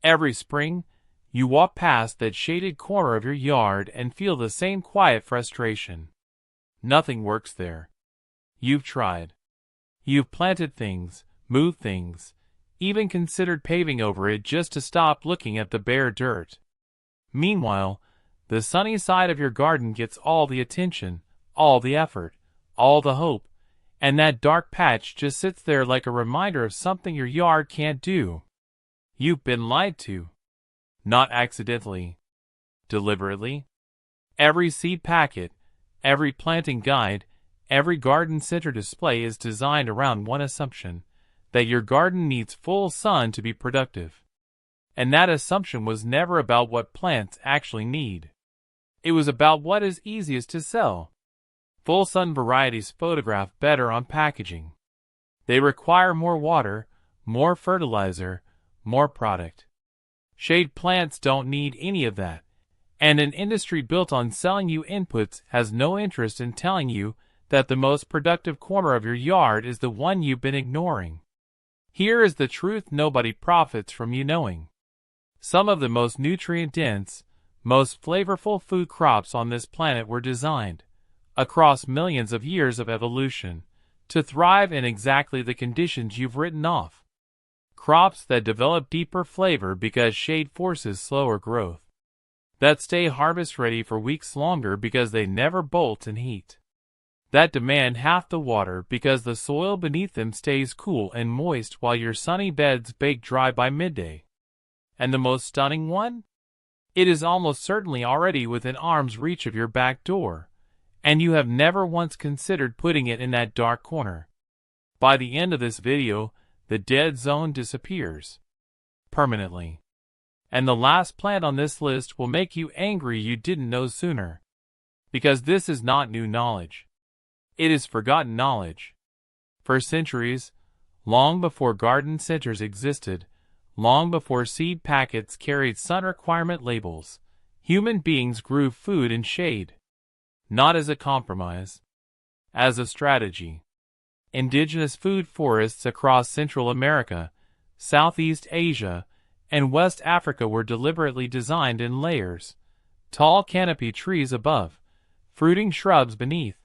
Every spring, you walk past that shaded corner of your yard and feel the same quiet frustration. Nothing works there. You've tried. You've planted things, moved things, even considered paving over it just to stop looking at the bare dirt. Meanwhile, the sunny side of your garden gets all the attention, all the effort, all the hope, and that dark patch just sits there like a reminder of something your yard can't do. You've been lied to. Not accidentally. Deliberately. Every seed packet, every planting guide, every garden center display is designed around one assumption, that your garden needs full sun to be productive. And that assumption was never about what plants actually need. It was about what is easiest to sell. Full sun varieties photograph better on packaging. They require more water, more fertilizer, more product. Shade plants don't need any of that, and an industry built on selling you inputs has no interest in telling you that the most productive corner of your yard is the one you've been ignoring. Here is the truth nobody profits from you knowing. Some of the most nutrient-dense, most flavorful food crops on this planet were designed, across millions of years of evolution, to thrive in exactly the conditions you've written off. Crops that develop deeper flavor because shade forces slower growth. That stay harvest ready for weeks longer because they never bolt in heat. That demand half the water because the soil beneath them stays cool and moist while your sunny beds bake dry by midday. And the most stunning one? It is almost certainly already within arm's reach of your back door, and you have never once considered putting it in that dark corner. By the end of this video, the dead zone disappears. Permanently. And the last plant on this list will make you angry you didn't know sooner. Because this is not new knowledge. It is forgotten knowledge. For centuries, long before garden centers existed, long before seed packets carried sun requirement labels, human beings grew food in shade. Not as a compromise. As a strategy. Indigenous food forests across Central America, Southeast Asia, and West Africa were deliberately designed in layers. Tall canopy trees above, fruiting shrubs beneath,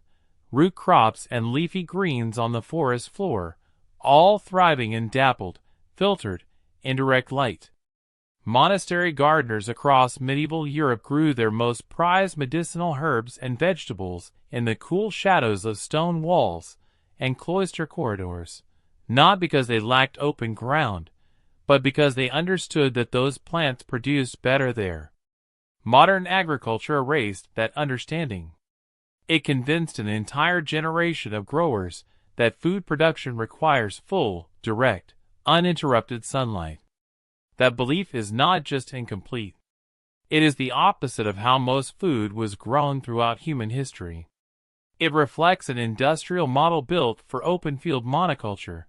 root crops and leafy greens on the forest floor, all thriving in dappled, filtered, indirect light. Monastery gardeners across medieval Europe grew their most prized medicinal herbs and vegetables in the cool shadows of stone walls and cloister corridors, not because they lacked open ground, but because they understood that those plants produced better there. Modern agriculture erased that understanding. It convinced an entire generation of growers that food production requires full, direct, uninterrupted sunlight. That belief is not just incomplete. It is the opposite of how most food was grown throughout human history. It reflects an industrial model built for open-field monoculture,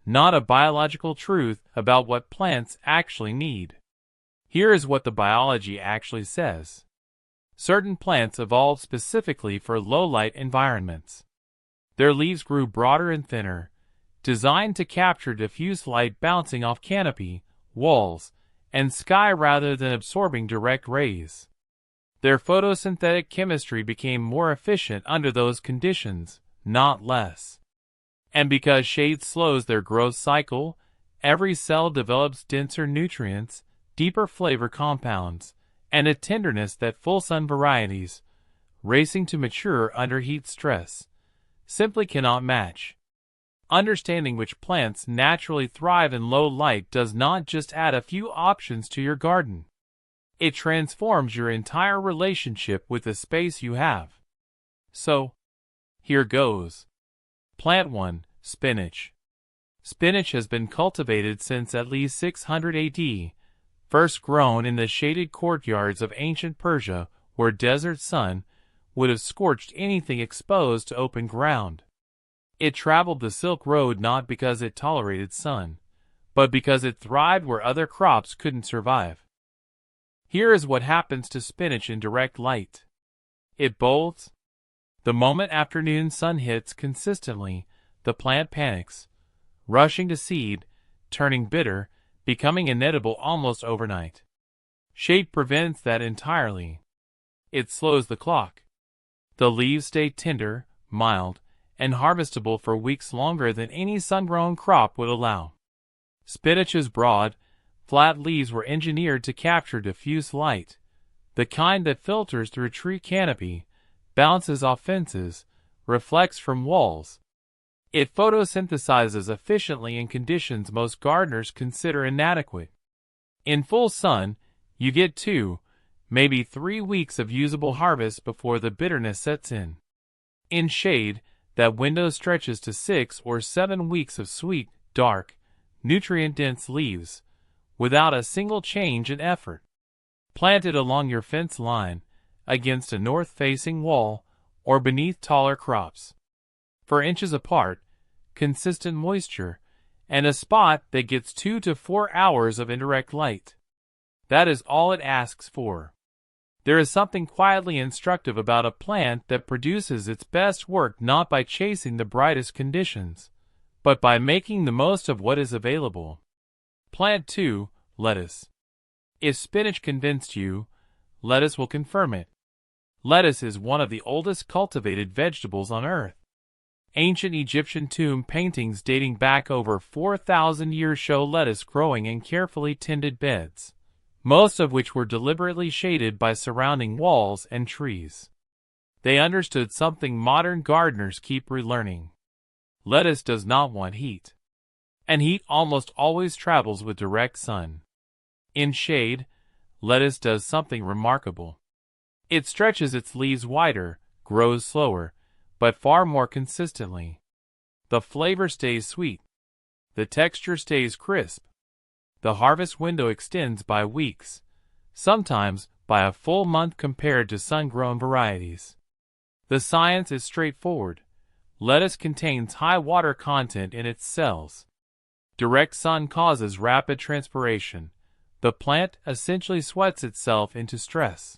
not a biological truth about what plants actually need. Here is what the biology actually says. Certain plants evolved specifically for low-light environments. Their leaves grew broader and thinner, designed to capture diffuse light bouncing off canopy, walls, and sky rather than absorbing direct rays. Their photosynthetic chemistry became more efficient under those conditions, not less. And because shade slows their growth cycle, every cell develops denser nutrients, deeper flavor compounds, and a tenderness that full sun varieties, racing to mature under heat stress, simply cannot match. Understanding which plants naturally thrive in low light does not just add a few options to your garden. It transforms your entire relationship with the space you have. So, here goes. Plant 1, spinach. Spinach has been cultivated since at least 600 AD, first grown in the shaded courtyards of ancient Persia where desert sun would have scorched anything exposed to open ground. It traveled the Silk Road not because it tolerated sun, but because it thrived where other crops couldn't survive. Here is what happens to spinach in direct light. It bolts. The moment afternoon sun hits consistently, the plant panics, rushing to seed, turning bitter, becoming inedible almost overnight. Shade prevents that entirely. It slows the clock. The leaves stay tender, mild, and harvestable for weeks longer than any sun-grown crop would allow. Spinach's broad, flat leaves were engineered to capture diffuse light, the kind that filters through tree canopy, bounces off fences, reflects from walls. It photosynthesizes efficiently in conditions most gardeners consider inadequate. In full sun, you get 2, maybe 3 weeks of usable harvest before the bitterness sets in. In shade, that window stretches to 6 or 7 weeks of sweet, dark, nutrient-dense leaves, without a single change in effort. Plant it along your fence line, against a north-facing wall, or beneath taller crops. For inches apart, consistent moisture, and a spot that gets 2 to 4 hours of indirect light. That is all it asks for. There is something quietly instructive about a plant that produces its best work not by chasing the brightest conditions, but by making the most of what is available. Plant 2, lettuce. If spinach convinced you, lettuce will confirm it. Lettuce is one of the oldest cultivated vegetables on Earth. Ancient Egyptian tomb paintings dating back over 4,000 years show lettuce growing in carefully tended beds, most of which were deliberately shaded by surrounding walls and trees. They understood something modern gardeners keep relearning. Lettuce does not want heat. And heat almost always travels with direct sun. In shade, lettuce does something remarkable. It stretches its leaves wider, grows slower, but far more consistently. The flavor stays sweet. The texture stays crisp. The harvest window extends by weeks, sometimes by a full month compared to sun-grown varieties. The science is straightforward. Lettuce contains high water content in its cells. Direct sun causes rapid transpiration. The plant essentially sweats itself into stress.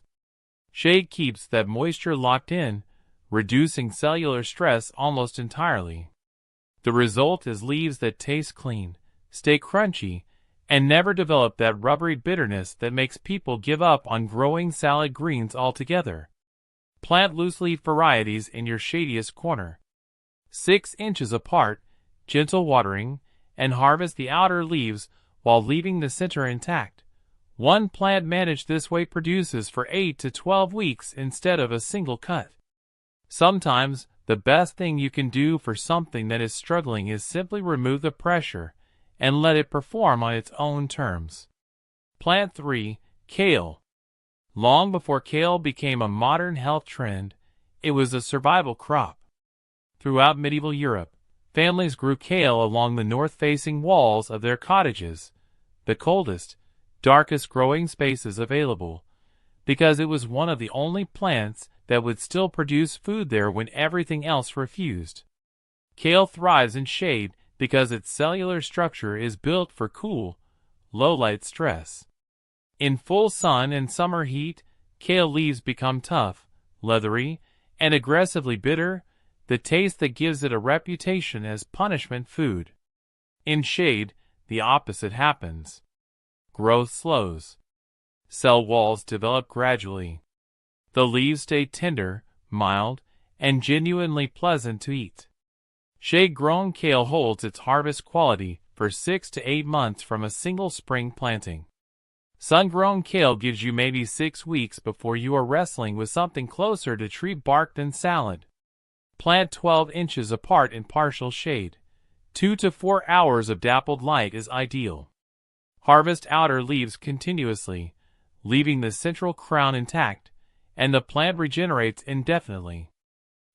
Shade keeps that moisture locked in, reducing cellular stress almost entirely. The result is leaves that taste clean, stay crunchy, and never develop that rubbery bitterness that makes people give up on growing salad greens altogether. Plant loose-leaf varieties in your shadiest corner. 6 inches apart, gentle watering, and harvest the outer leaves while leaving the center intact. One plant managed this way produces for 8 to 12 weeks instead of a single cut. Sometimes, the best thing you can do for something that is struggling is simply remove the pressure and let it perform on its own terms. Plant 3, kale. Long before kale became a modern health trend, it was a survival crop. Throughout medieval Europe, families grew kale along the north-facing walls of their cottages, the coldest, darkest growing spaces available, because it was one of the only plants that would still produce food there when everything else refused. Kale thrives in shade because its cellular structure is built for cool, low-light stress. In full sun and summer heat, kale leaves become tough, leathery, and aggressively bitter, the taste that gives it a reputation as punishment food. In shade, the opposite happens. Growth slows. Cell walls develop gradually. The leaves stay tender, mild, and genuinely pleasant to eat. Shade-grown kale holds its harvest quality for 6 to 8 months from a single spring planting. Sun-grown kale gives you maybe 6 weeks before you are wrestling with something closer to tree bark than salad. Plant 12 inches apart in partial shade. 2 to 4 hours of dappled light is ideal. Harvest outer leaves continuously, leaving the central crown intact, and the plant regenerates indefinitely.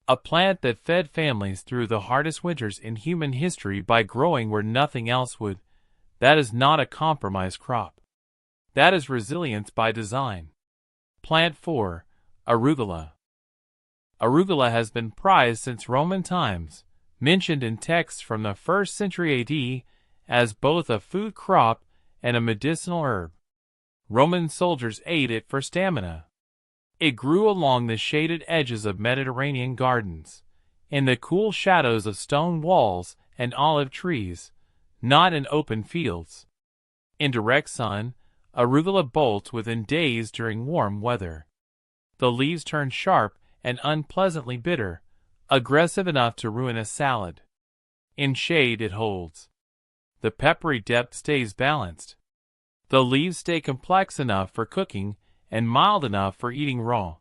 A plant that fed families through the hardest winters in human history by growing where nothing else would, that is not a compromise crop. That is resilience by design. Plant 4, arugula. Arugula has been prized since Roman times, mentioned in texts from the 1st century AD as both a food crop and a medicinal herb. Roman soldiers ate it for stamina. It grew along the shaded edges of Mediterranean gardens, in the cool shadows of stone walls and olive trees, not in open fields. In direct sun, arugula bolts within days during warm weather. The leaves turn sharp and unpleasantly bitter, aggressive enough to ruin a salad. In shade it holds. The peppery depth stays balanced. The leaves stay complex enough for cooking and mild enough for eating raw.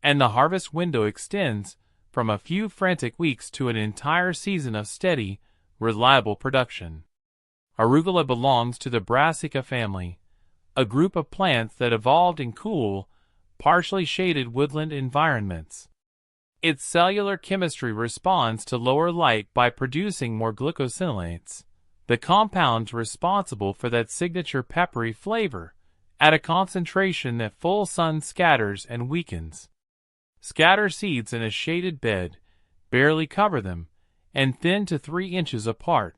And the harvest window extends from a few frantic weeks to an entire season of steady, reliable production. Arugula belongs to the Brassica family, a group of plants that evolved in cool, partially shaded woodland environments. Its cellular chemistry responds to lower light by producing more glucosinolates, the compounds responsible for that signature peppery flavor, at a concentration that full sun scatters and weakens. Scatter seeds in a shaded bed, barely cover them, and thin to 3 inches apart.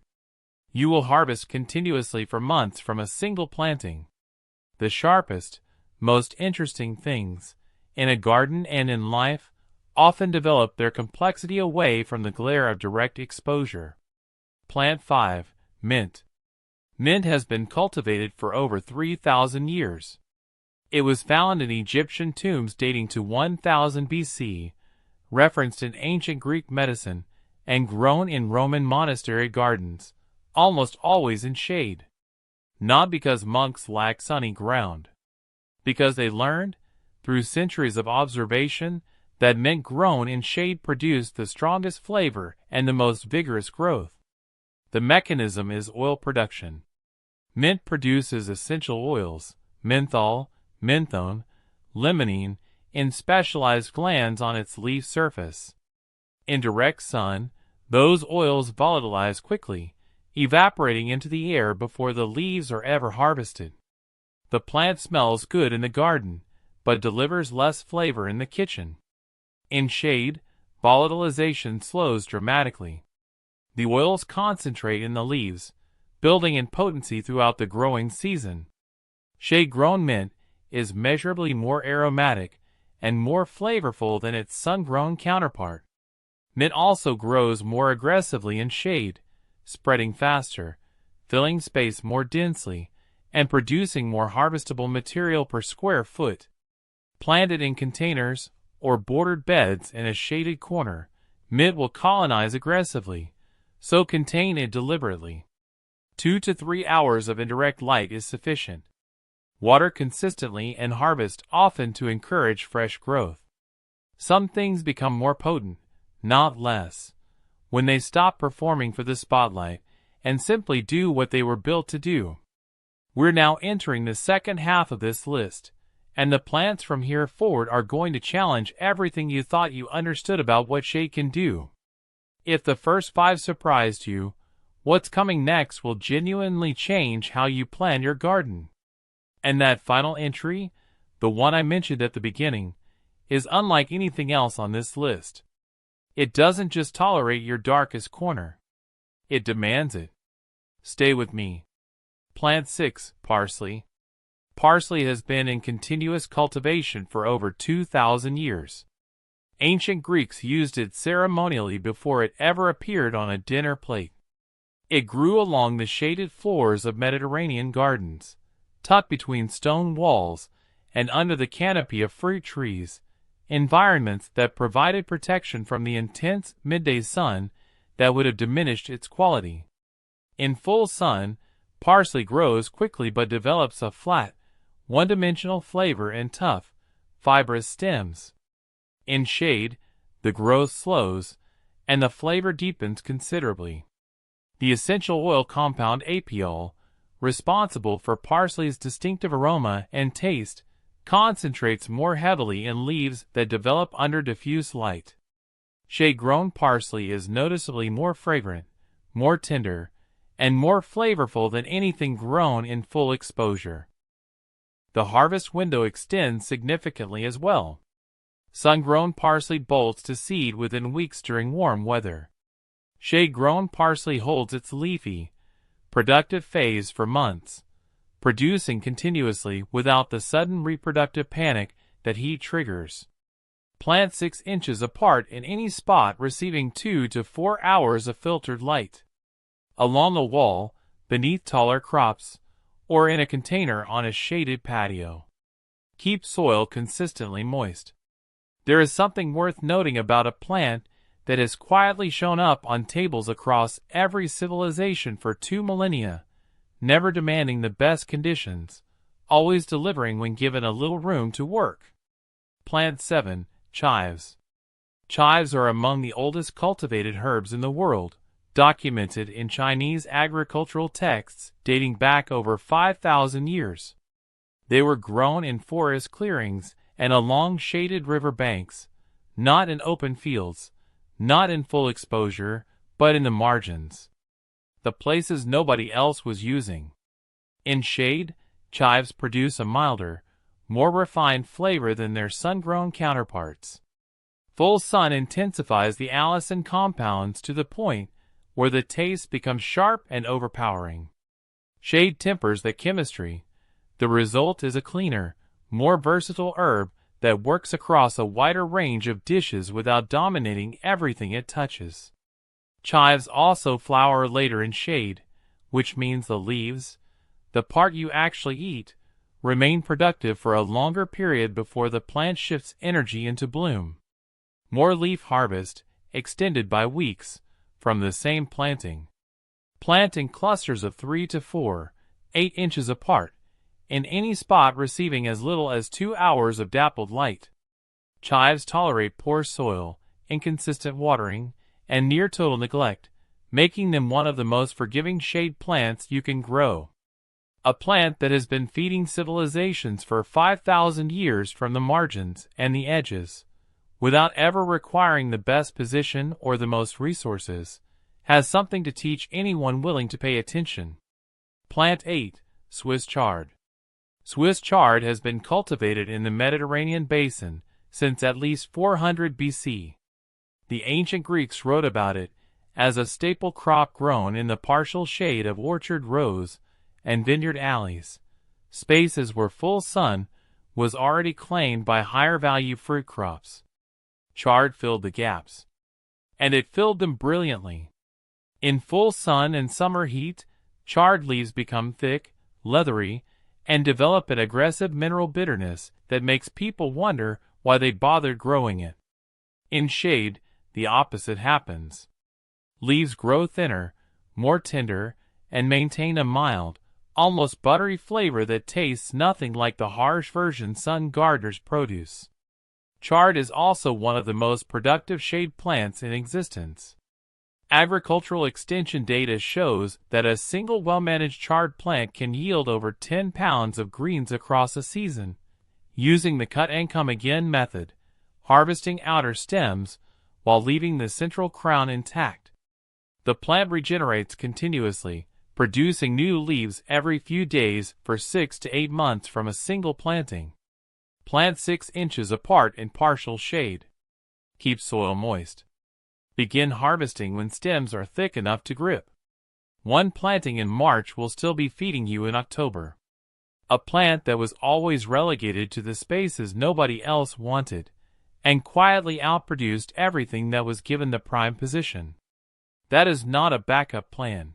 You will harvest continuously for months from a single planting. The sharpest, most interesting things, in a garden and in life, often develop their complexity away from the glare of direct exposure. Plant 5. Mint. Mint has been cultivated for over 3,000 years. It was found in Egyptian tombs dating to 1000 BC, referenced in ancient Greek medicine, and grown in Roman monastery gardens, almost always in shade. Not because monks lack sunny ground. Because they learned, through centuries of observation, that mint grown in shade produced the strongest flavor and the most vigorous growth. The mechanism is oil production. Mint produces essential oils, menthol, menthone, limonene, in specialized glands on its leaf surface. In direct sun, those oils volatilize quickly, evaporating into the air before the leaves are ever harvested. The plant smells good in the garden, but delivers less flavor in the kitchen. In shade, volatilization slows dramatically. The oils concentrate in the leaves, building in potency throughout the growing season. Shade-grown mint is measurably more aromatic and more flavorful than its sun-grown counterpart. Mint also grows more aggressively in shade, spreading faster, filling space more densely, and producing more harvestable material per square foot. Planted in containers or bordered beds in a shaded corner, mint will colonize aggressively, so contain it deliberately. 2 to 3 hours of indirect light is sufficient. Water consistently and harvest often to encourage fresh growth. Some things become more potent, not less, when they stop performing for the spotlight and simply do what they were built to do. We're now entering the second half of this list, and the plants from here forward are going to challenge everything you thought you understood about what shade can do. If the first 5 surprised you, what's coming next will genuinely change how you plan your garden. And that final entry, the one I mentioned at the beginning, is unlike anything else on this list. It doesn't just tolerate your darkest corner. It demands it. Stay with me. Plant 6. Parsley. Parsley has been in continuous cultivation for over 2,000 years. Ancient Greeks used it ceremonially before it ever appeared on a dinner plate. It grew along the shaded floors of Mediterranean gardens, tucked between stone walls and under the canopy of fruit trees, environments that provided protection from the intense midday sun that would have diminished its quality. In full sun, parsley grows quickly but develops a flat, one-dimensional flavor and tough, fibrous stems. In shade, the growth slows, and the flavor deepens considerably. The essential oil compound apiol, responsible for parsley's distinctive aroma and taste, concentrates more heavily in leaves that develop under diffuse light. Shade-grown parsley is noticeably more fragrant, more tender, and more flavorful than anything grown in full exposure. The harvest window extends significantly as well. Sun-grown parsley bolts to seed within weeks during warm weather. Shade-grown parsley holds its leafy, productive phase for months, producing continuously without the sudden reproductive panic that heat triggers. Plant 6 inches apart in any spot receiving 2 to 4 hours of filtered light. Along the wall, beneath taller crops, or in a container on a shaded patio. Keep soil consistently moist. There is something worth noting about a plant that has quietly shown up on tables across every civilization for 2 millennia, never demanding the best conditions, always delivering when given a little room to work. Plant 7. Chives. Chives are among the oldest cultivated herbs in the world, documented in Chinese agricultural texts dating back over 5,000 years. They were grown in forest clearings and along shaded river banks, not in open fields, not in full exposure, but in the margins, the places nobody else was using. In shade, chives produce a milder, more refined flavor than their sun-grown counterparts. Full sun intensifies the allicin compounds to the point where the taste becomes sharp and overpowering. Shade tempers the chemistry. The result is a cleaner, more versatile herb that works across a wider range of dishes without dominating everything it touches. Chives also flower later in shade, which means the leaves, the part you actually eat, remain productive for a longer period before the plant shifts energy into bloom. More leaf harvest, extended by weeks, from the same planting. Plant in clusters of 3 to 4, 8 inches apart, in any spot receiving as little as 2 hours of dappled light. Chives tolerate poor soil, inconsistent watering, and near total neglect, making them one of the most forgiving shade plants you can grow. A plant that has been feeding civilizations for 5,000 years from the margins and the edges, without ever requiring the best position or the most resources, has something to teach anyone willing to pay attention. Plant 8. Swiss chard. Swiss chard has been cultivated in the Mediterranean basin since at least 400 BC. The ancient Greeks wrote about it as a staple crop grown in the partial shade of orchard rows and vineyard alleys, spaces where full sun was already claimed by higher-value fruit crops. Chard filled the gaps, and it filled them brilliantly. In full sun and summer heat, chard leaves become thick, leathery, and develop an aggressive mineral bitterness that makes people wonder why they bothered growing it. In shade, the opposite happens. Leaves grow thinner, more tender, and maintain a mild, almost buttery flavor that tastes nothing like the harsh version sun gardeners produce. Chard is also one of the most productive shade plants in existence. Agricultural extension data shows that a single well-managed chard plant can yield over 10 pounds of greens across a season, using the cut-and-come-again method, harvesting outer stems while leaving the central crown intact. The plant regenerates continuously, producing new leaves every few days for 6 to 8 months from a single planting. Plant 6 inches apart in partial shade. Keep soil moist. Begin harvesting when stems are thick enough to grip. One planting in March will still be feeding you in October. A plant that was always relegated to the spaces nobody else wanted, and quietly outproduced everything that was given the prime position. That is not a backup plan.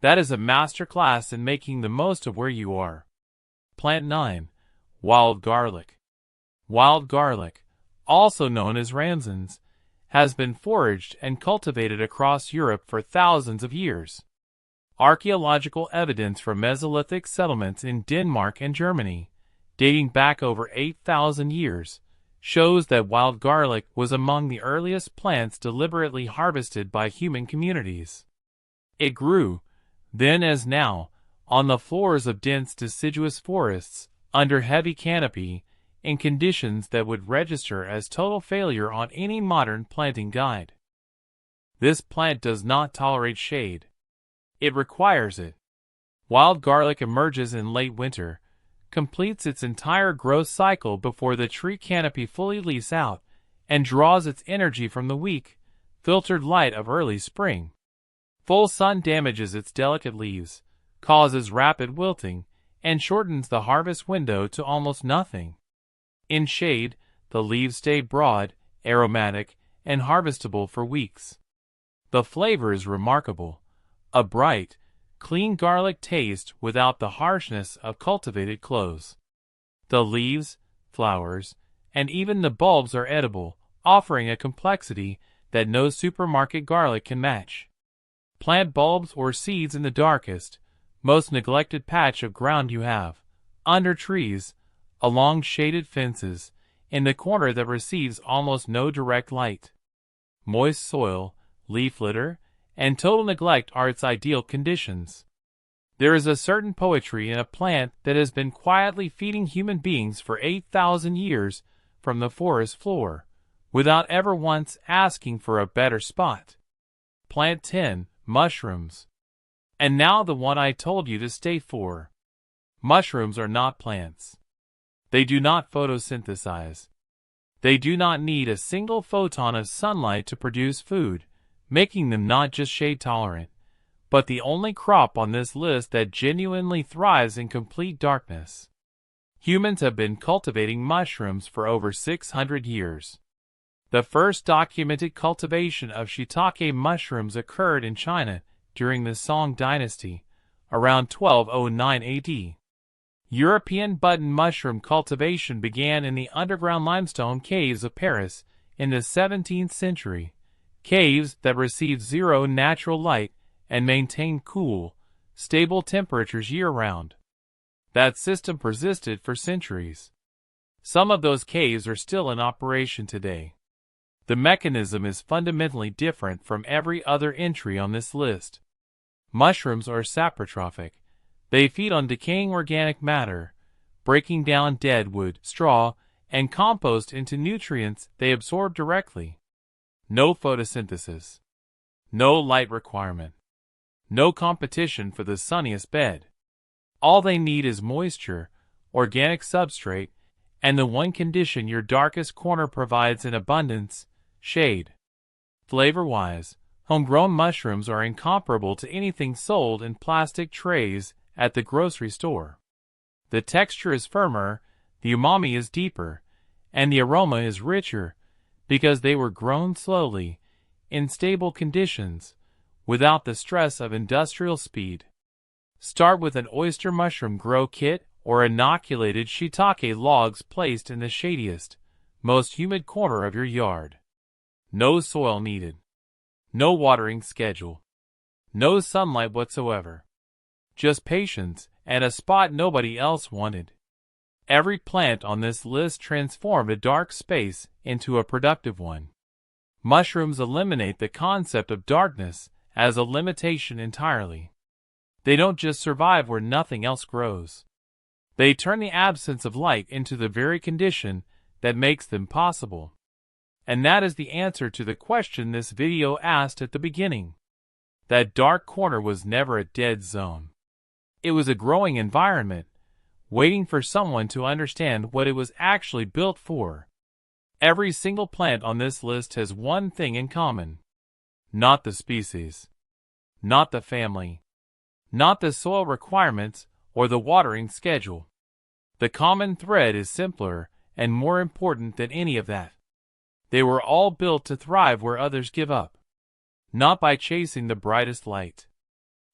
That is a master class in making the most of where you are. Plant 9. Wild garlic. Wild garlic, also known as ramsons, has been foraged and cultivated across Europe for thousands of years. Archaeological evidence from Mesolithic settlements in Denmark and Germany, dating back over 8,000 years, shows that wild garlic was among the earliest plants deliberately harvested by human communities. It grew, then as now, on the floors of dense deciduous forests, under heavy canopy, in conditions that would register as total failure on any modern planting guide. This plant does not tolerate shade. It requires it. Wild garlic emerges in late winter, completes its entire growth cycle before the tree canopy fully leaves out, and draws its energy from the weak, filtered light of early spring. Full sun damages its delicate leaves, causes rapid wilting, and shortens the harvest window to almost nothing. In shade, the leaves stay broad, aromatic, and harvestable for weeks. The flavor is remarkable, a bright, clean garlic taste without the harshness of cultivated cloves. The leaves, flowers, and even the bulbs are edible, offering a complexity that no supermarket garlic can match. Plant bulbs or seeds in the darkest, most neglected patch of ground you have, under trees, along shaded fences, in the corner that receives almost no direct light. Moist soil, leaf litter, and total neglect are its ideal conditions. There is a certain poetry in a plant that has been quietly feeding human beings for 8,000 years from the forest floor, without ever once asking for a better spot. Plant 10, mushrooms. And now the one I told you to stay for. Mushrooms are not plants. They do not photosynthesize. They do not need a single photon of sunlight to produce food, making them not just shade tolerant, but the only crop on this list that genuinely thrives in complete darkness. Humans have been cultivating mushrooms for over 600 years. The first documented cultivation of shiitake mushrooms occurred in China during the Song dynasty, around 1209 AD. European button mushroom cultivation began in the underground limestone caves of Paris in the 17th century, caves that received zero natural light and maintained cool, stable temperatures year-round. That system persisted for centuries. Some of those caves are still in operation today. The mechanism is fundamentally different from every other entry on this list. Mushrooms are saprotrophic. They feed on decaying organic matter, breaking down dead wood, straw, and compost into nutrients they absorb directly. No photosynthesis. No light requirement. No competition for the sunniest bed. All they need is moisture, organic substrate, and the one condition your darkest corner provides in abundance: shade. Flavor-wise, homegrown mushrooms are incomparable to anything sold in plastic trays at the grocery store. The texture is firmer, the umami is deeper, and the aroma is richer because they were grown slowly, in stable conditions, without the stress of industrial speed. Start with an oyster mushroom grow kit or inoculated shiitake logs placed in the shadiest, most humid corner of your yard. No soil needed. No watering schedule. No sunlight whatsoever. Just patience and a spot nobody else wanted. Every plant on this list transformed a dark space into a productive one. Mushrooms eliminate the concept of darkness as a limitation entirely. They don't just survive where nothing else grows. They turn the absence of light into the very condition that makes them possible. And that is the answer to the question this video asked at the beginning. That dark corner was never a dead zone. It was a growing environment, waiting for someone to understand what it was actually built for. Every single plant on this list has one thing in common. Not the species. Not the family. Not the soil requirements or the watering schedule. The common thread is simpler and more important than any of that. They were all built to thrive where others give up. Not by chasing the brightest light.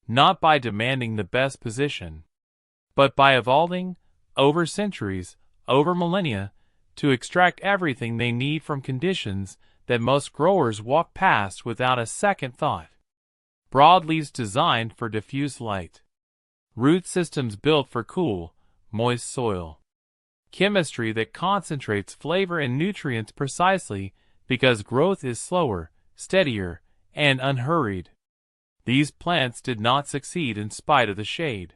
Not by demanding the best position. But by evolving, over centuries, over millennia, to extract everything they need from conditions that most growers walk past without a second thought. Broad leaves designed for diffuse light. Root systems built for cool, moist soil. Chemistry that concentrates flavor and nutrients precisely because growth is slower, steadier, and unhurried. These plants did not succeed in spite of the shade.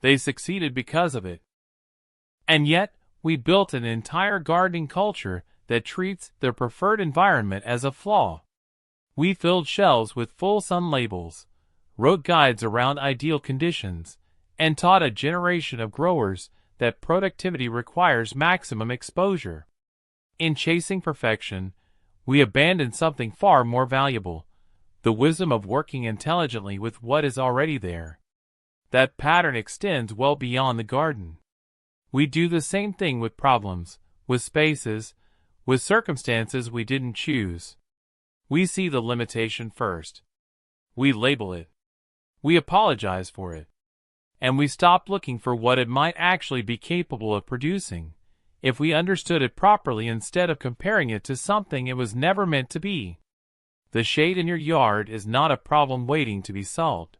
They succeeded because of it. And yet, we built an entire gardening culture that treats their preferred environment as a flaw. We filled shelves with full sun labels, wrote guides around ideal conditions, and taught a generation of growers that productivity requires maximum exposure. In chasing perfection, we abandoned something far more valuable: the wisdom of working intelligently with what is already there. That pattern extends well beyond the garden. We do the same thing with problems, with spaces, with circumstances we didn't choose. We see the limitation first. We label it. We apologize for it. And we stopped looking for what it might actually be capable of producing, if we understood it properly instead of comparing it to something it was never meant to be. The shade in your yard is not a problem waiting to be solved.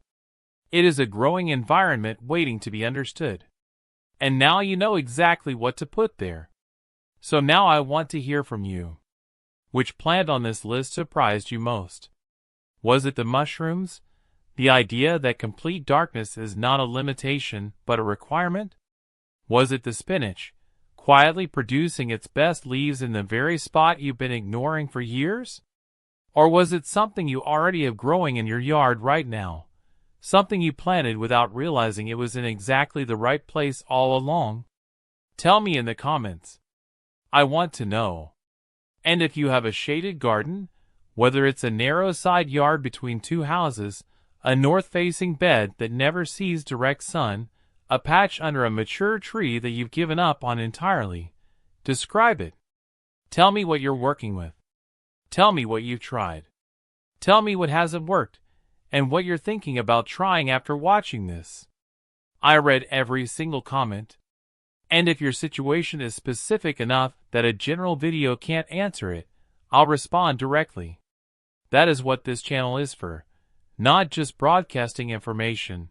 It is a growing environment waiting to be understood. And now you know exactly what to put there. So now I want to hear from you. Which plant on this list surprised you most? Was it the mushrooms? The idea that complete darkness is not a limitation but a requirement? Was it the spinach, quietly producing its best leaves in the very spot you've been ignoring for years? Or was it something you already have growing in your yard right now? Something you planted without realizing it was in exactly the right place all along? Tell me in the comments. I want to know. And if you have a shaded garden, whether it's a narrow side yard between two houses, a north-facing bed that never sees direct sun, a patch under a mature tree that you've given up on entirely, describe it. Tell me what you're working with. Tell me what you've tried. Tell me what hasn't worked, and what you're thinking about trying after watching this. I read every single comment. And if your situation is specific enough that a general video can't answer it, I'll respond directly. That is what this channel is for. Not just broadcasting information,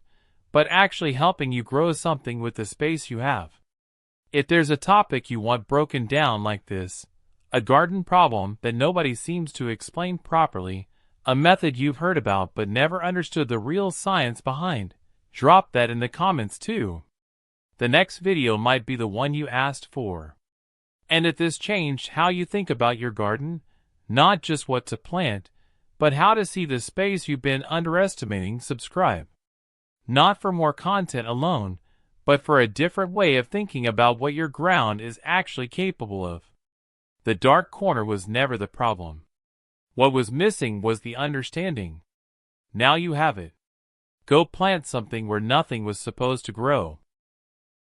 but actually helping you grow something with the space you have. If there's a topic you want broken down like this, a garden problem that nobody seems to explain properly, a method you've heard about but never understood the real science behind, drop that in the comments too. The next video might be the one you asked for. And if this changed how you think about your garden, not just what to plant, but how to see the space you've been underestimating, subscribe. Not for more content alone, but for a different way of thinking about what your ground is actually capable of. The dark corner was never the problem. What was missing was the understanding. Now you have it. Go plant something where nothing was supposed to grow.